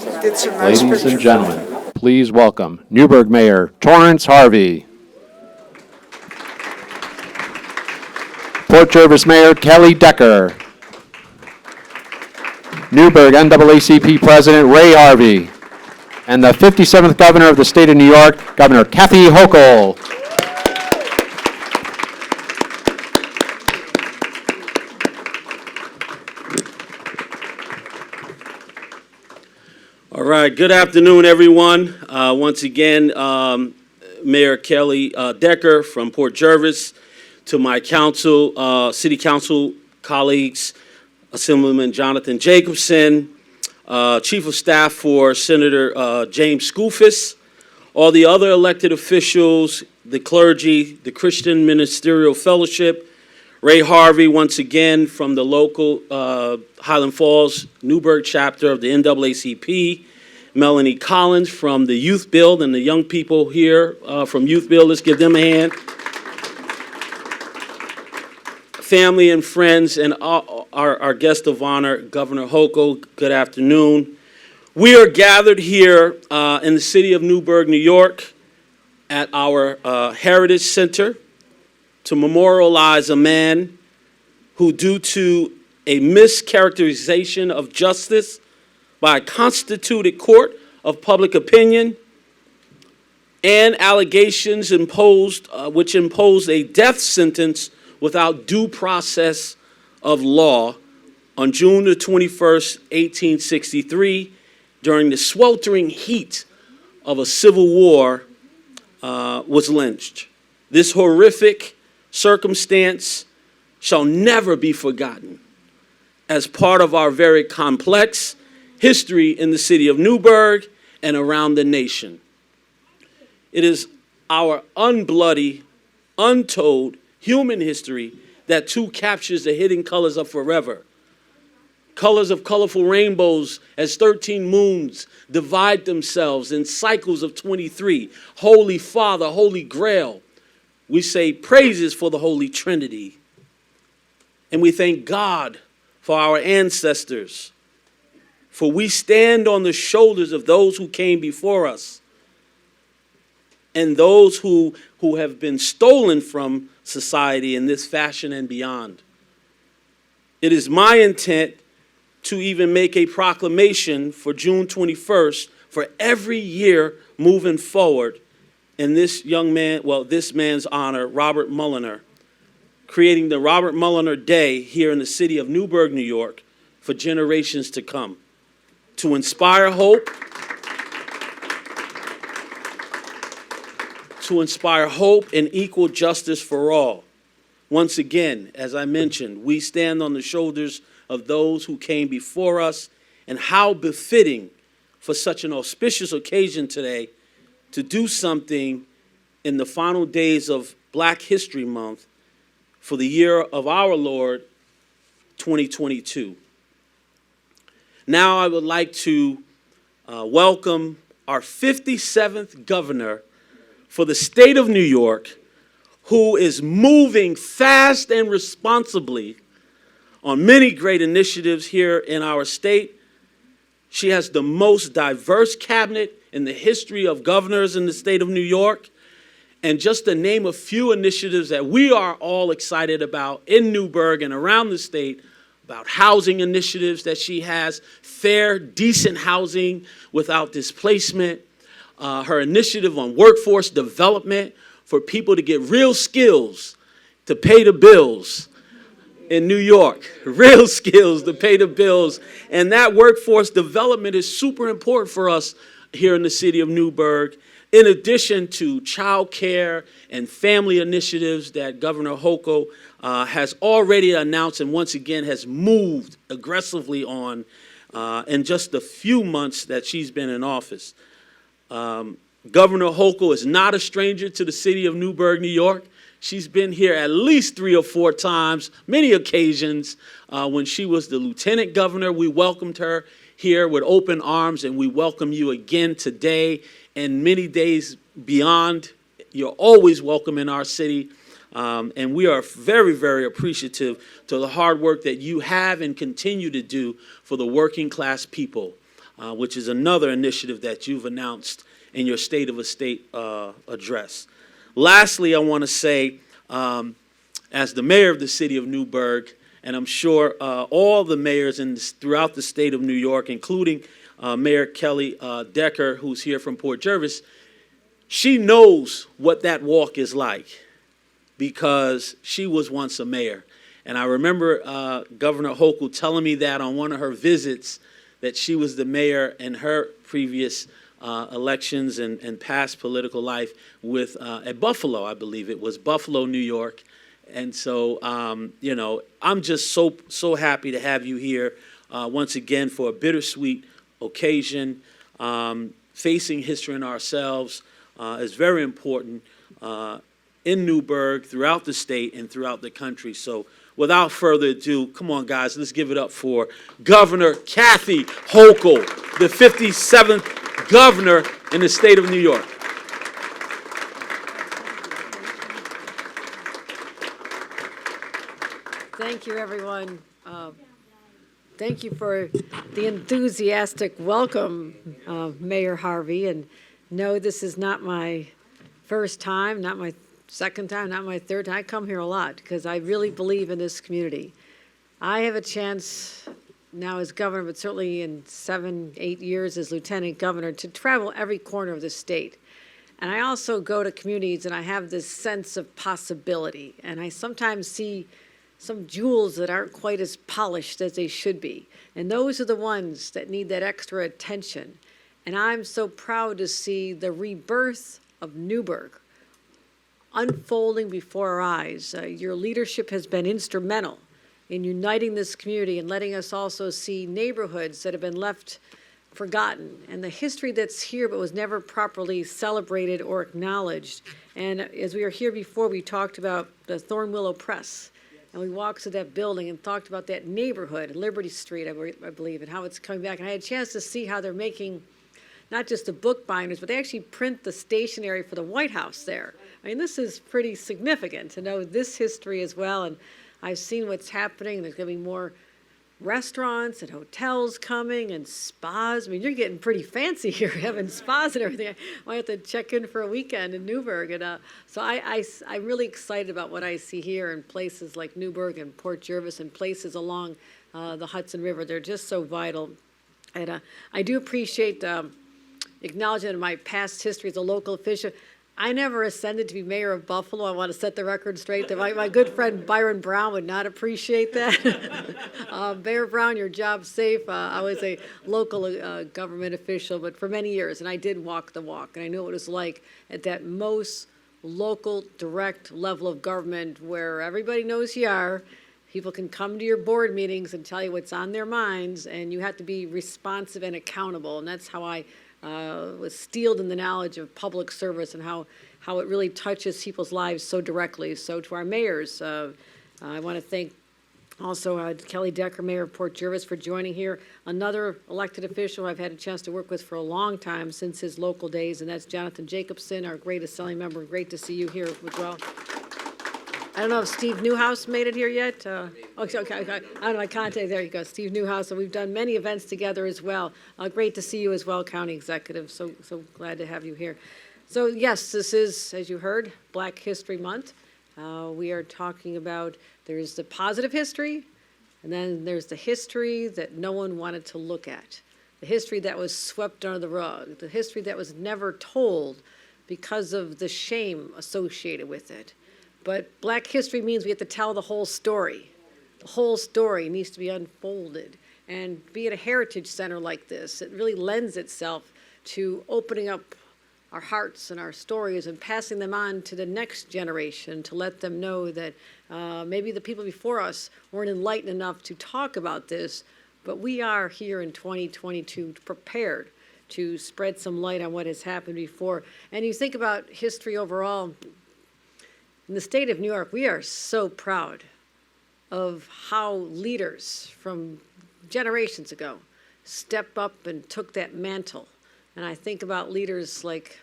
Ladies and gentlemen, please welcome Newburgh Mayor Torrance Harvey. Port Jervis Mayor Kelly Decker. Newburgh NAACP President Ray Harvey. And the 57th Governor of the State of New York, Governor Kathy Hochul. All right, good afternoon, everyone. Once again, Mayor Kelly Decker from Port Jervis, to my city council colleagues, Assemblyman Jonathan Jacobson, Chief of Staff for Senator James Skoufis, all the other elected officials, the clergy, the Christian Ministerial Fellowship, Ray Harvey, once again, from the local Highland Falls Newburgh chapter of the NAACP, Melanie Collins from the Youth Build, and the young people here from Youth Build, let's give them a hand. Family and friends, and our guest of honor, Governor Hochul, good afternoon. We are gathered here in the city of Newburgh, New York, at our Heritage Center to memorialize a man who, due to a mischaracterization of justice by a constituted court of public opinion and allegations which imposed a death sentence without due process of law on June the 21st, 1863, during the sweltering heat of a civil war, was lynched. This horrific circumstance shall never be forgotten as part of our very complex history in the city of Newburgh and around the nation. It is our unbloody, untold human history that too captures the hidden colors of forever. Colors of colorful rainbows as 13 moons divide themselves in cycles of 23. Holy Father, Holy Grail. We say praises for the Holy Trinity. And we thank God for our ancestors. For we stand on the shoulders of those who came before us and those who have been stolen from society in this fashion and beyond. It is my intent to even make a proclamation for June 21st for every year moving forward in this man's honor, Robert Mulliner, creating the Robert Mulliner Day here in the city of Newburgh, New York, for generations to come, to inspire hope, and equal justice for all. Once again, as I mentioned, we stand on the shoulders of those who came before us, and how befitting for such an auspicious occasion today to do something in the final days of Black History Month for the year of our Lord, 2022. Now I would like to welcome our 57th governor for the state of New York, who is moving fast and responsibly on many great initiatives here in our state. She has the most diverse cabinet in the history of governors in the state of New York. And just to name a few initiatives that we are all excited about in Newburgh and around the state, about housing initiatives that she has, fair, decent housing without displacement, her initiative on workforce development for people to get real skills to pay the bills in New York, real skills to pay the bills. And that workforce development is super important for us here in the city of Newburgh, in addition to child care and family initiatives that Governor Hochul has already announced and once again has moved aggressively on in just the few months that she's been in office. Governor Hochul is not a stranger to the city of Newburgh, New York. She's been here at least 3 or 4 times, many occasions. When she was the lieutenant governor, we welcomed her here with open arms, and we welcome you again today and many days beyond. You're always welcome in our city, and we are very, very appreciative to the hard work that you have and continue to do for the working class people which is another initiative that you've announced in your State of a State address. Lastly, I want to say, as the mayor of the city of Newburgh, and I'm sure all the mayors throughout the state of New York, including Mayor Kelly Decker, who's here from Port Jervis, she knows what that walk is like because she was once a mayor. And I remember Governor Hochul telling me that on one of her visits, that she was the mayor in her previous elections and past political life with at Buffalo, I believe it was Buffalo, New York. And so, you know, I'm just so happy to have you here once again for a bittersweet occasion. Facing history in ourselves is very important in Newburgh, throughout the state, and throughout the country. So without further ado, come on, guys, let's give it up for Governor Kathy Hochul, the 57th governor in the state of New York. Thank you, everyone. Thank you for the enthusiastic welcome, Mayor Harvey. And no, this is not my first time, not my second time, not my third time. I come here a lot because I really believe in this community. I have a chance now as governor, but certainly in 7, 8 years as lieutenant governor, to travel every corner of the state. And I also go to communities and I have this sense of possibility. And I sometimes see some jewels that aren't quite as polished as they should be. And those are the ones that need that extra attention. And I'm so proud to see the rebirth of Newburgh unfolding before our eyes. Your leadership has been instrumental in uniting this community and letting us also see neighborhoods that have been left forgotten and the history that's here but was never properly celebrated or acknowledged. And as we were here before, we talked about the Thorn Willow Press. And we walked to that building and talked about that neighborhood, Liberty Street, I believe, and how it's coming back. And I had a chance to see how they're making not just the book binders, but they actually print the stationery for the White House there. I mean, this is pretty significant to know this history as well. And I've seen what's happening. There's going to be more restaurants and hotels coming and spas. I mean, you're getting pretty fancy here, having spas and everything. I might have to check in for a weekend in Newburgh. And so I'm really excited about what I see here in places like Newburgh and Port Jervis and places along the Hudson River. They're just so vital. And I do appreciate acknowledging my past history as a local official. I never ascended to be mayor of Buffalo. I want to set the record straight. My good friend Byron Brown would not appreciate that. Mayor Brown, your job's safe. I was a local government official, but for many years, and I did walk the walk, and I knew what it was like at that most local, direct level of government where everybody knows you are. People can come to your board meetings and tell you what's on their minds, and you have to be responsive and accountable, and that's how I was steeled in the knowledge of public service and how it really touches people's lives so directly. So to our mayors, I want to thank also Kelly Decker, Mayor of Port Jervis, for joining here. Another elected official I've had a chance to work with for a long time since his local days, and that's Jonathan Jacobson, our great assembly member. Great to see you here as well. I don't know if Steve Newhouse made it here yet. Okay. I don't know, my contact, there you go, Steve Newhouse. So we've done many events together as well. Great to see you as well, County Executive. So glad to have you here. So yes, this is, as you heard, Black History Month. We are talking about, there's the positive history, and then there's the history that no one wanted to look at. The history that was swept under the rug. The history that was never told because of the shame associated with it. But Black history means we have to tell the whole story. The whole story needs to be unfolded. And be at a heritage center like this, it really lends itself to opening up our hearts and our stories and passing them on to the next generation to let them know that maybe the people before us weren't enlightened enough to talk about this, but we are here in 2022 prepared to spread some light on what has happened before. And you think about history overall. In the state of New York, we are so proud of how leaders from generations ago stepped up and took that mantle. And I think about leaders like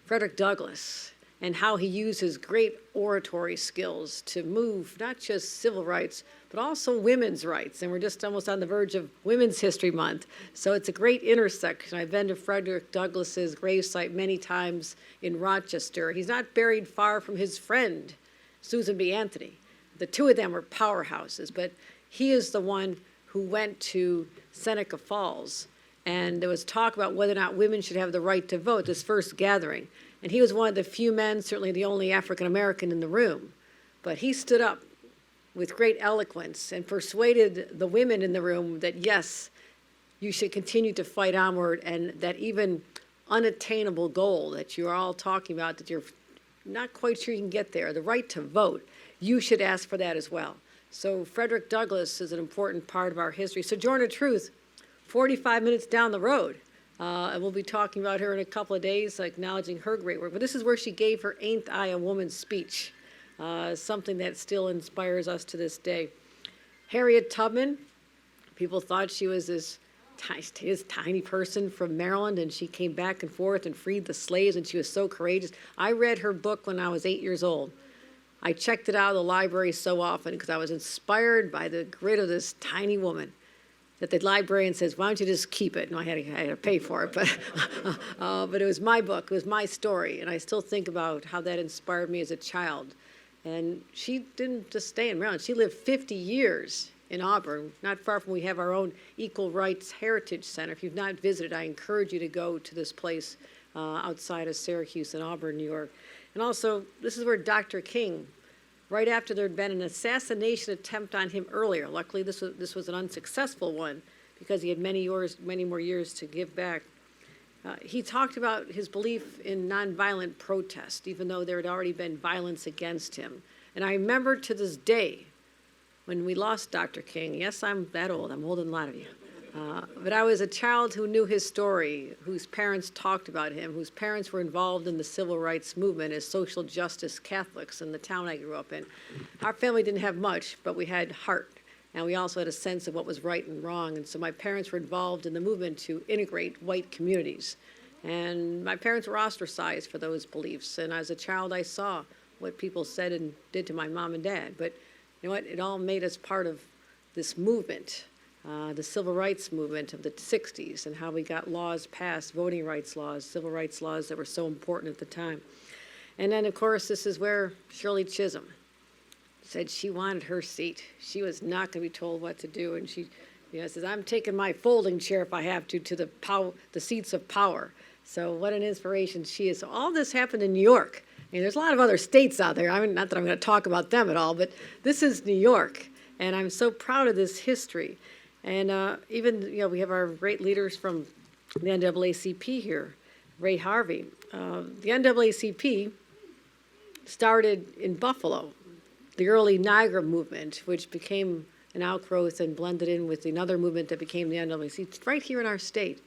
Frederick Douglass and how he used his great oratory skills to move not just civil rights, but also women's rights. And we're just almost on the verge of Women's History Month. So it's a great intersection. I've been to Frederick Douglass's gravesite many times in Rochester. He's not buried far from his friend, Susan B. Anthony. The two of them were powerhouses, but he is the one who went to Seneca Falls. And there was talk about whether or not women should have the right to vote, this first gathering. And he was one of the few men, certainly the only African American in the room. But he stood up with great eloquence and persuaded the women in the room that, yes, you should continue to fight onward, and that even unattainable goal that you're all talking about, that you're not quite sure you can get there, the right to vote, you should ask for that as well. So Frederick Douglass is an important part of our history. Sojourner Truth, 45 minutes down the road. And we'll be talking about her in a couple of days, acknowledging her great work. But this is where she gave her Ain't I a Woman speech, something that still inspires us to this day. Harriet Tubman, people thought she was this tiny person from Maryland, and she came back and forth and freed the slaves, and she was so courageous. I read her book when I was 8 years old. I checked it out of the library so often because I was inspired by the grit of this tiny woman, that the librarian says, why don't you just keep it? No, I had to pay for it, but it was my book, it was my story, and I still think about how that inspired me as a child. And she didn't just stay in Maryland. She lived 50 years in Auburn, not far from we have our own Equal Rights Heritage Center. If you've not visited, I encourage you to go to this place outside of Syracuse in Auburn, New York. And also, this is where Dr. King, right after there had been an assassination attempt on him earlier. Luckily, this was an unsuccessful one because he had many more years to give back. He talked about his belief in nonviolent protest, even though there had already been violence against him. And I remember to this day when we lost Dr. King. Yes, I'm that old. I'm older than a lot of you. But I was a child who knew his story, whose parents talked about him, whose parents were involved in the civil rights movement as social justice Catholics in the town I grew up in. Our family didn't have much, but we had heart, and we also had a sense of what was right and wrong. And so my parents were involved in the movement to integrate white communities. And my parents were ostracized for those beliefs. And as a child, I saw what people said and did to my mom and dad. But you know what? It all made us part of this movement. The civil rights movement of the 60s, and how we got laws passed, voting rights laws, civil rights laws that were so important at the time. And then, of course, this is where Shirley Chisholm said she wanted her seat. She was not going to be told what to do, and she says, I'm taking my folding chair if I have to the seats of power. So what an inspiration she is. So all this happened in New York. I mean, there's a lot of other states out there. I mean, not that I'm going to talk about them at all, but this is New York, and I'm so proud of this history. And even, we have our great leaders from the NAACP here, Ray Harvey. The NAACP started in Buffalo, the early Niagara movement, which became an outgrowth and blended in with another movement that became the NAACP. It's right here in our state.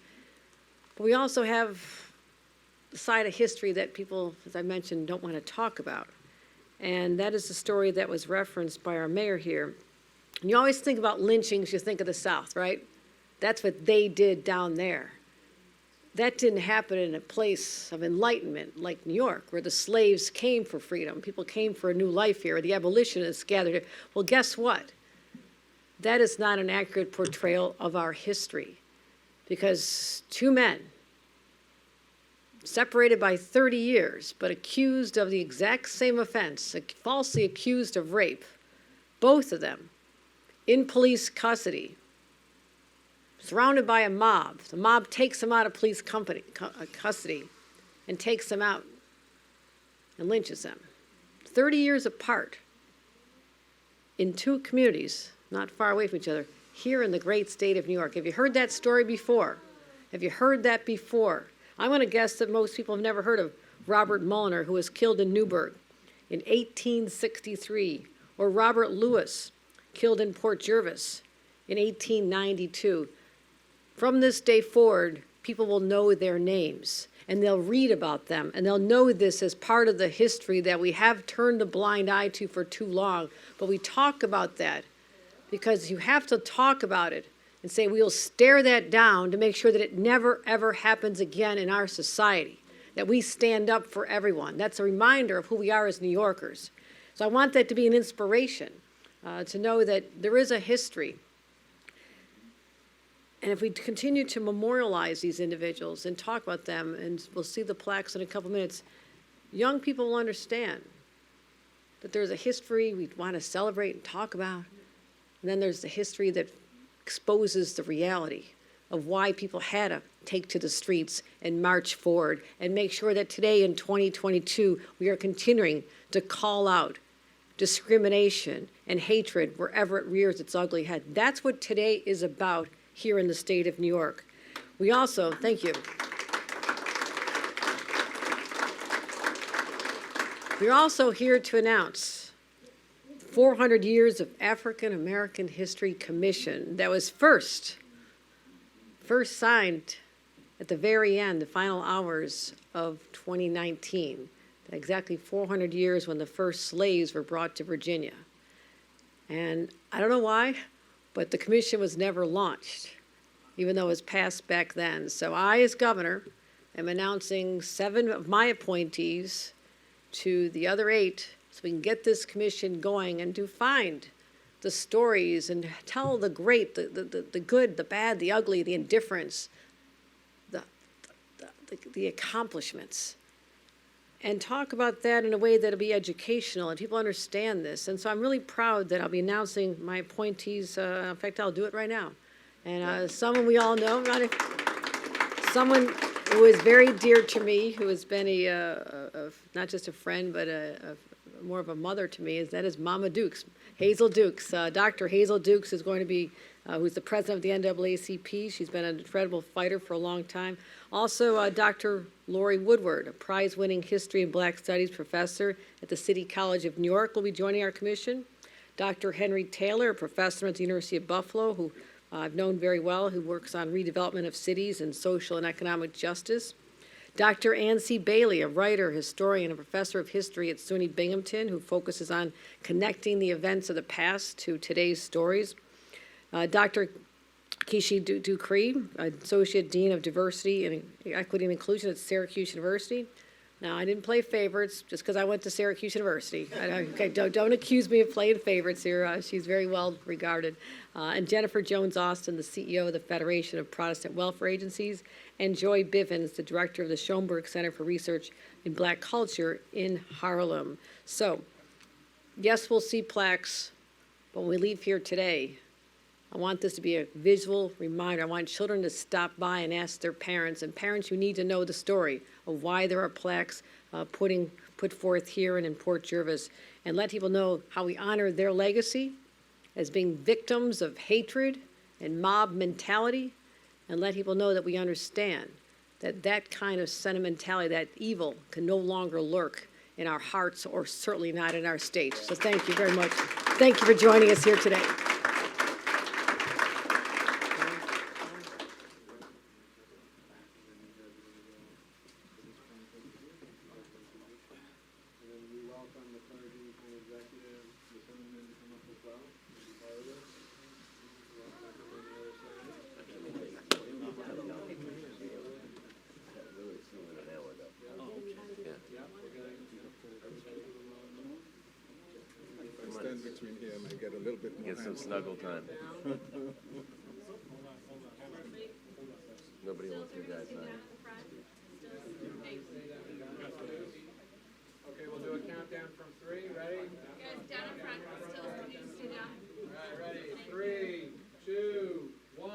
But we also have a side of history that people, as I mentioned, don't want to talk about. And that is the story that was referenced by our mayor here. And you always think about lynchings, you think of the South, right? That's what they did down there. That didn't happen in a place of enlightenment like New York, where the slaves came for freedom. People came for a new life here, the abolitionists gathered here. Well, guess what? That is not an accurate portrayal of our history, because two men, separated by 30 years, but accused of the exact same offense, falsely accused of rape, both of them, in police custody, surrounded by a mob. The mob takes them out of police custody and takes them out and lynches them. 30 years apart in two communities, not far away from each other, here in the great state of New York. Have you heard that story before? Have you heard that before? I'm going to guess that most people have never heard of Robert Mulliner, who was killed in Newburgh in 1863, or Robert Lewis, killed in Port Jervis in 1892. From this day forward, people will know their names, and they'll read about them, and they'll know this as part of the history that we have turned a blind eye to for too long. But we talk about that because you have to talk about it and say we'll stare that down to make sure that it never, ever happens again in our society. that we stand up for everyone. That's a reminder of who we are as New Yorkers. So I want that to be an inspiration, to know that there is a history. And if we continue to memorialize these individuals and talk about them, and we'll see the plaques in a couple minutes, young people will understand that there's a history we want to celebrate and talk about. And then there's the history that exposes the reality of why people had to take to the streets and march forward and make sure that today in 2022, we are continuing to call out discrimination and hatred wherever it rears its ugly head. That's what today is about here in the state of New York. We also, thank you. We're also here to announce 400 Years of African American History Commission that was first signed at the very end, the final hours of 2019. Exactly 400 years when the first slaves were brought to Virginia. And I don't know why, but the commission was never launched, even though it was passed back then. So I, as governor, am announcing 7 of my appointees to the other 8 so we can get this commission going and to find the stories and tell the great, the good, the bad, the ugly, the indifference, the accomplishments, and talk about that in a way that'll be educational and people understand this. And so I'm really proud that I'll be announcing my appointees. In fact, I'll do it right now. And someone we all know, someone who is very dear to me, who has been not just a friend, but more of a mother to me, that is Mama Dukes, Hazel Dukes. Dr. Hazel Dukes is going to be, who's the president of the NAACP. She's been an incredible fighter for a long time. Also, Dr. Lori Woodward, a prize-winning history and black studies professor at the City College of New York, will be joining our commission. Dr. Henry Taylor, a professor at the University of Buffalo, who I've known very well, who works on redevelopment of cities and social and economic justice. Dr. Ann C. Bailey, a writer, historian, and professor of history at SUNY Binghamton, who focuses on connecting the events of the past to today's stories. Dr. Kishi Ducree, Associate Dean of Diversity and Equity and Inclusion at Syracuse University. Now, I didn't play favorites just because I went to Syracuse University. Okay, don't accuse me of playing favorites here. She's very well regarded. And Jennifer Jones Austin, the CEO of the Federation of Protestant Welfare Agencies, and Joy Bivens, the director of the Schoenberg Center for Research in Black Culture in Harlem. So, yes, we'll see plaques, but when we leave here today, I want this to be a visual reminder. I want children to stop by and ask their parents, and parents who need to know the story of why there are plaques put forth here and in Port Jervis, and let people know how we honor their legacy as being victims of hatred and mob mentality, and let people know that we understand that that kind of sentimentality, that evil, can no longer lurk in our hearts or certainly not in our state. So thank you very much. Thank you for joining us here today. Stand between here and I get a little bit more. Get some snuggle time. Nobody wants you guys, huh? Okay, we'll do a countdown from 3. Ready? Guys, down in front, still need to sit down. All right, ready? 3, 2, 1.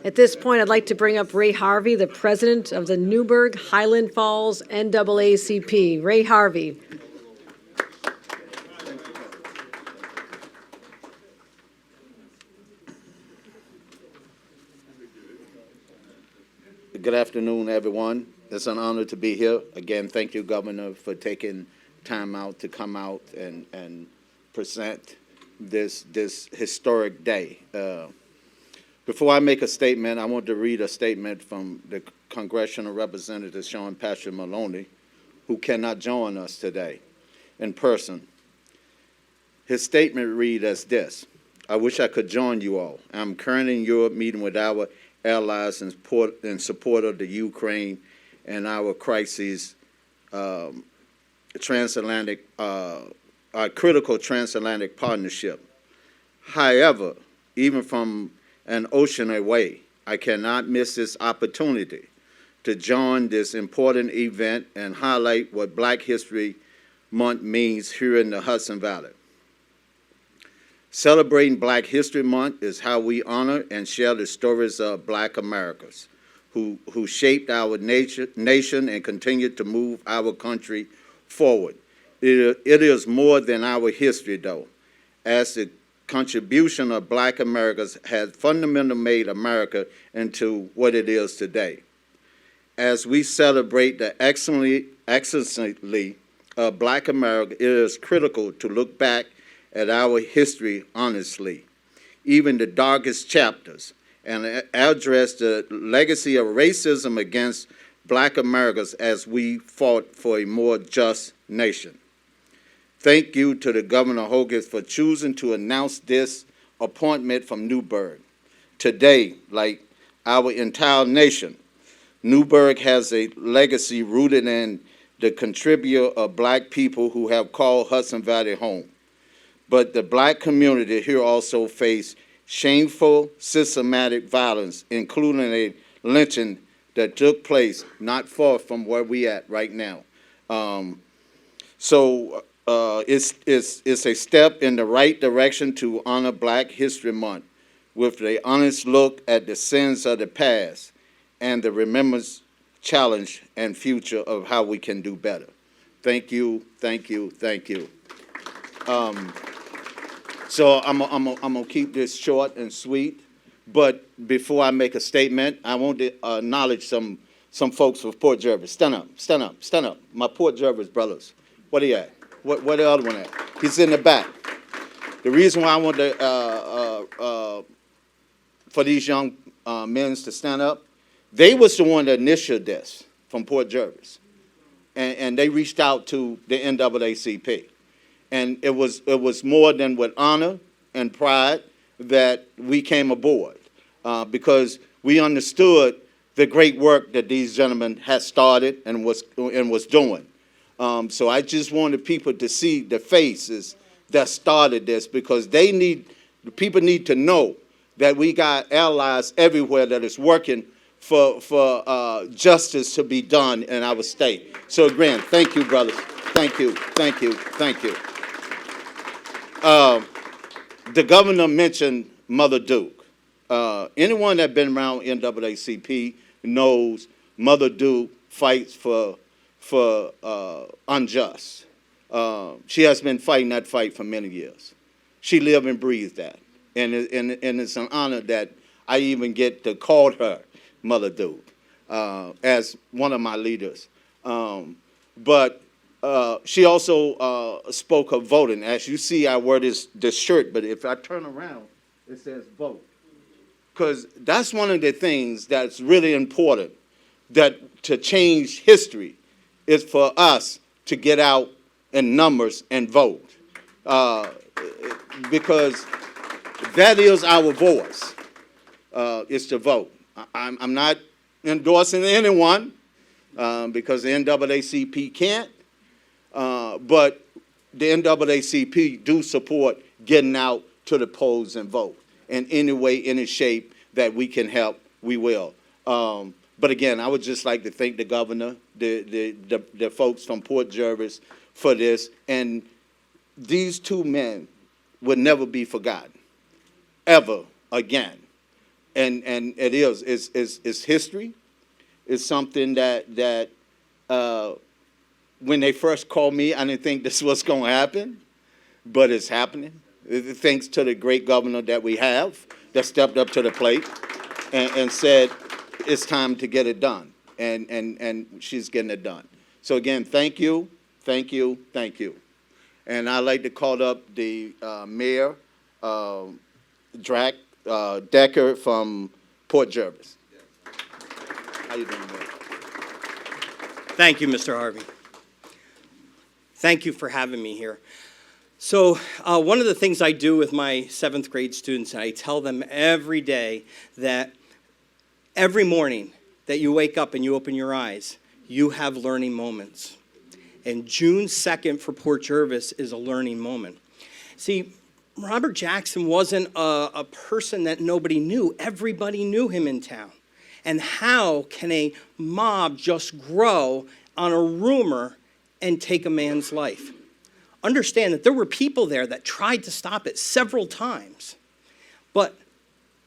At this point, I'd like to bring up Ray Harvey, the president of the Newburgh Highland Falls NAACP. Ray Harvey. Good afternoon, everyone. It's an honor to be here. Again, thank you, Governor, for taking time out to come out and present this historic day. Before I make a statement, I want to read a statement from the Congressional Representative Sean Patrick Maloney, who cannot join us today in person. His statement reads as this: I wish I could join you all. I'm currently in Europe meeting with our allies in support of the Ukraine and our crises, transatlantic, our critical transatlantic partnership. However, even from an ocean away, I cannot miss this opportunity to join this important event and highlight what Black History Month means here in the Hudson Valley. Celebrating Black History Month is how we honor and share the stories of Black Americans who shaped our nation and continue to move our country forward. It is more than our history, though, as the contribution of Black Americans has fundamentally made America into what it is today. As we celebrate the excellency of Black America, it is critical to look back at our history honestly, even the darkest chapters, and address the legacy of racism against Black Americans as we fought for a more just nation. Thank you to the Governor Hochul for choosing to announce this appointment from Newburgh. Today, like our entire nation, Newburgh has a legacy rooted in the contributor of Black people who have called Hudson Valley home. But the Black community here also faced shameful, systematic violence, including a lynching that took place not far from where we at right now. It's a step in the right direction to honor Black History Month with a honest look at the sins of the past and the remembrance, challenge, and future of how we can do better. Thank you, thank you, thank you. So I'm gonna keep this short and sweet, but before I make a statement, I want to acknowledge some folks from Port Jervis. Stand up, stand up, stand up. My Port Jervis brothers. What are you at? Where the other one at? He's in the back. The reason why I want to, for these young men to stand up, they was the one that initiated this from Port Jervis. And they reached out to the NAACP. And it was more than with honor and pride that we came aboard because we understood the great work that these gentlemen had started and was doing. So I just wanted people to see the faces that started this because people need to know that we got allies everywhere that is working for justice to be done in our state. So again, thank you, brothers. Thank you, thank you, thank you. The governor mentioned Mother Duke. Anyone that's been around NAACP knows Mother Duke fights for unjust. She has been fighting that fight for many years. She lived and breathed that. And it's an honor that I even get to call her Mother Duke as one of my leaders. But she also spoke of voting. As you see, I wear this shirt, but if I turn around, it says vote. Because that's one of the things that's really important, that to change history is for us to get out in numbers and vote. Because that is our voice, is to vote. I'm not endorsing anyone because the NAACP can't. But the NAACP do support getting out to the polls and vote. In any way, any shape that we can help, we will. But again, I would just like to thank the governor, the folks from Port Jervis for this. And these two men will never be forgotten, ever again. And it is. It's history. It's something that when they first called me, I didn't think this was going to happen, but it's happening. Thanks to the great governor that we have that stepped up to the plate and said, it's time to get it done, and she's getting it done. So again, thank you, thank you, thank you. And I'd like to call up the mayor, Decker from Port Jervis. How you doing, Mayor? Thank you, Mr. Harvey. Thank you for having me here. So one of the things I do with my 7th grade students, I tell them every day that every morning that you wake up and you open your eyes, you have learning moments. And June 2nd for Port Jervis is a learning moment. See, Robert Jackson wasn't a person that nobody knew. Everybody knew him in town. And how can a mob just grow on a rumor and take a man's life? Understand that there were people there that tried to stop it several times. But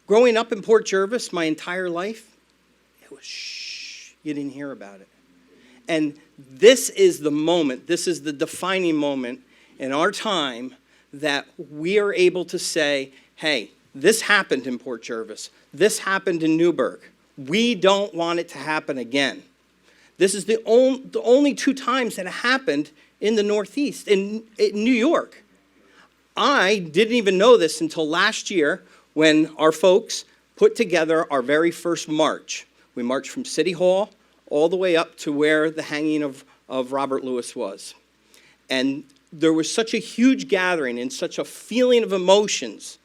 growing up in Port Jervis my entire life, it was shh, you didn't hear about it. And this is the moment, this is the defining moment in our time that we are able to say, hey, this happened in Port Jervis. This happened in Newburgh. We don't want it to happen again. This is the only 2 times that it happened in the Northeast, in New York. I didn't even know this until last year when our folks put together our very first march. We marched from City Hall all the way up to where the hanging of Robert Lewis was. And there was such a huge gathering and such a feeling of emotions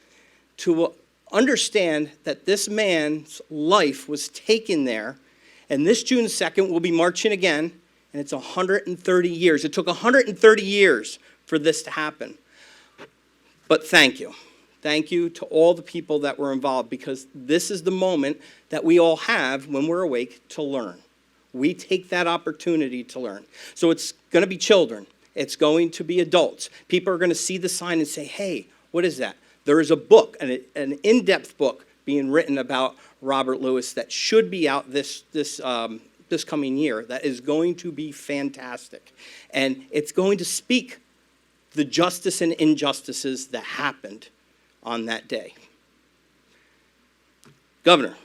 to understand that this man's life was taken there. And this June 2nd, we'll be marching again, and it's 130 years. It took 130 years for this to happen. But thank you. Thank you to all the people that were involved, because this is the moment that we all have when we're awake to learn. We take that opportunity to learn. So it's going to be children. It's going to be adults. People are going to see the sign and say, hey, what is that? There is a book, an in-depth book being written about Robert Lewis that should be out this coming year that is going to be fantastic. And it's going to speak the justice and injustices that happened on that day. Governor,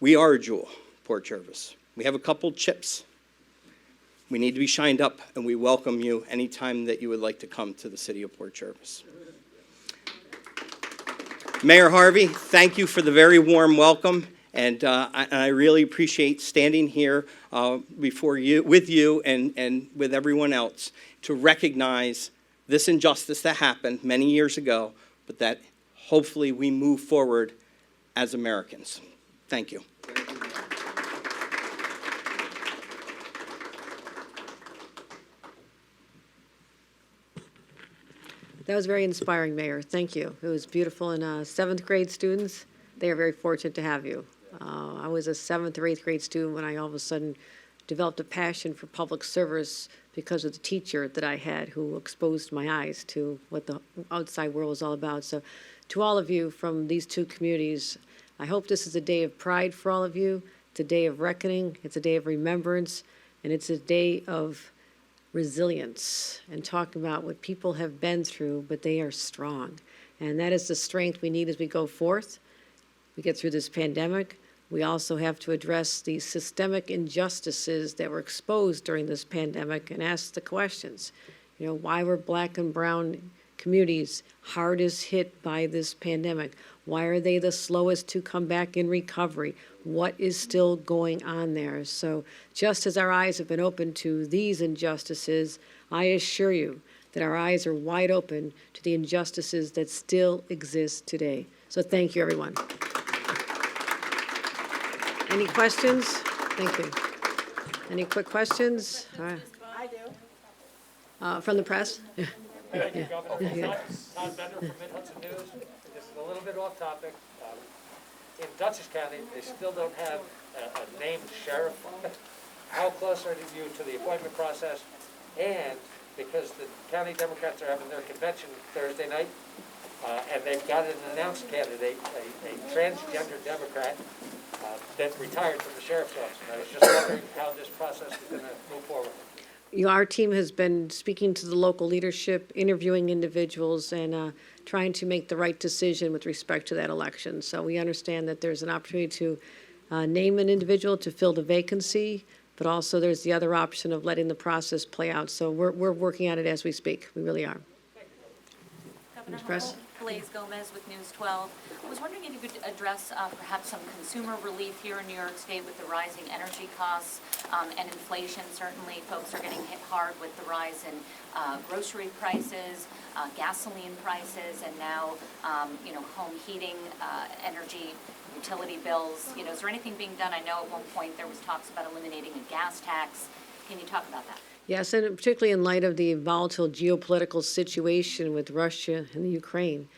we are a jewel, Port Jervis. We have a couple chips. We need to be shined up, and we welcome you anytime that you would like to come to the city of Port Jervis. Mayor Harvey, thank you for the very warm welcome, and I really appreciate standing here before you, with you and with everyone else to recognize this injustice that happened many years ago, but that hopefully we move forward as Americans. Thank you. That was very inspiring, Mayor. Thank you. It was beautiful. And 7th grade students, they are very fortunate to have you. I was a 7th or 8th grade student when I all of a sudden developed a passion for public service because of the teacher that I had who exposed my eyes to what the outside world was all about. So to all of you from these 2 communities, I hope this is a day of pride for all of you. It's a day of reckoning. It's a day of remembrance. And it's a day of resilience and talking about what people have been through, but they are strong. And that is the strength we need as we go forth. We get through this pandemic. We also have to address the systemic injustices that were exposed during this pandemic and ask the questions. You know, why were Black and brown communities hardest hit by this pandemic? Why are they the slowest to come back in recovery? What is still going on there? So just as our eyes have been open to these injustices, I assure you that our eyes are wide open to the injustices that still exist today. So thank you, everyone. Any questions? Thank you. Any quick questions? I do. From the press? Thank you, Governor. Todd Bender from Mid-Hudson News. This is a little bit off topic. In Dutchess County, they still don't have a named sheriff. How close are you to the appointment process? And because the county Democrats are having their convention Thursday night, and they've got an announced candidate, a transgender Democrat that retired from the sheriff's office. And I was just wondering how this process is going to move forward. Our team has been speaking to the local leadership, interviewing individuals, and trying to make the right decision with respect to that election. So we understand that there's an opportunity to name an individual to fill the vacancy, but also there's the other option of letting the process play out. So we're working on it as we speak. We really are. Governor Ms. Press? Hochul, Blaise Gomez with News 12. I was wondering if you could address perhaps some consumer relief here in New York State with the rising energy costs and inflation. Certainly, folks are getting hit hard with the rise in grocery prices, gasoline prices, and now, home heating, energy, utility bills. Is there anything being done? I know at one point there was talks about eliminating a gas tax. Can you talk about that? Yes, and particularly in light of the volatile geopolitical situation with Russia and the Ukraine,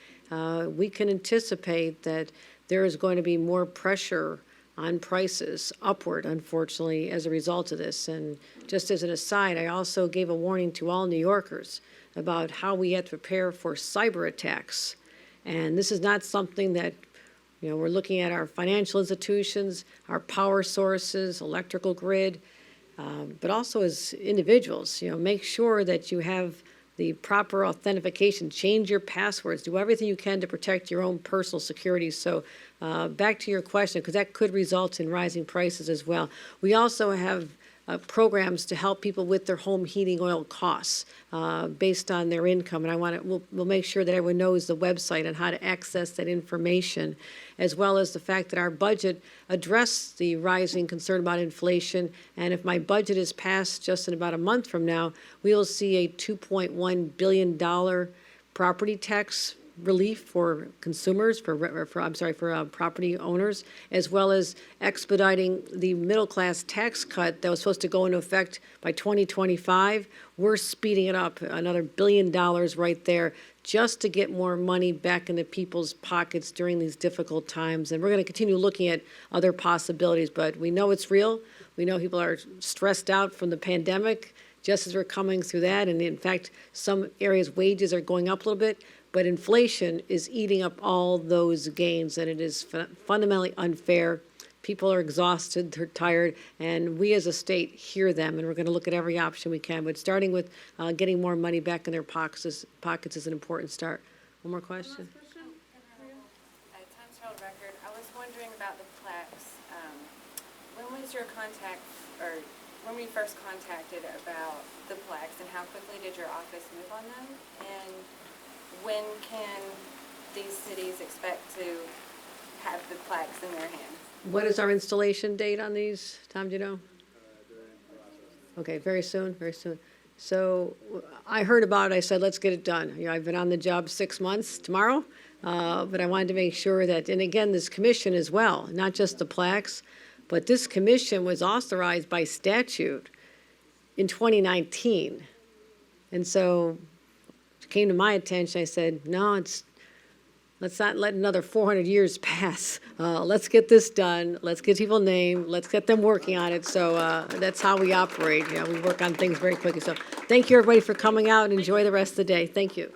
we can anticipate that there is going to be more pressure on prices upward, unfortunately, as a result of this. And just as an aside, I also gave a warning to all New Yorkers about how we have to prepare for cyber attacks. And this is not something that, we're looking at our financial institutions, our power sources, electrical grid, but also as individuals, make sure that you have the proper authentication, change your passwords, do everything you can to protect your own personal security. So back to your question, because that could result in rising prices as well. We also have programs to help people with their home heating oil costs based on their income. And we'll make sure that everyone knows the website and how to access that information, as well as the fact that our budget addressed the rising concern about inflation. And if my budget is passed just in about a month from now, we will see a $2.1 billion property tax relief for consumers, for property owners, as well as expediting the middle-class tax cut that was supposed to go into effect by 2025. We're speeding it up, another $1 billion right there, just to get more money back into people's pockets during these difficult times. And we're going to continue looking at other possibilities, but we know it's real. We know people are stressed out from the pandemic, just as we're coming through that. And in fact, some areas' wages are going up a little bit. But inflation is eating up all those gains, and it is fundamentally unfair. People are exhausted, they're tired, and we as a state hear them, and we're going to look at every option we can. But starting with getting more money back in their pockets is an important start. One more question? Times Herald Record. I was wondering about the plaques. When was your contact, or when were you first contacted about the plaques, and how quickly did your office move on them? And when can these cities expect to have the plaques in their hands? What is our installation date on these? Tom, do you know? Okay, very soon, very soon. So I heard about it. I said, let's get it done. I've been on the job 6 months tomorrow, but I wanted to make sure that, and again, this commission as well, not just the plaques, but this commission was authorized by statute in 2019. And so it came to my attention. I said, no, let's not let another 400 years pass. Let's get this done. Let's get people named. Let's get them working on it. So that's how we operate. We work on things very quickly. So thank you, everybody, for coming out, and enjoy the rest of the day. Thank you.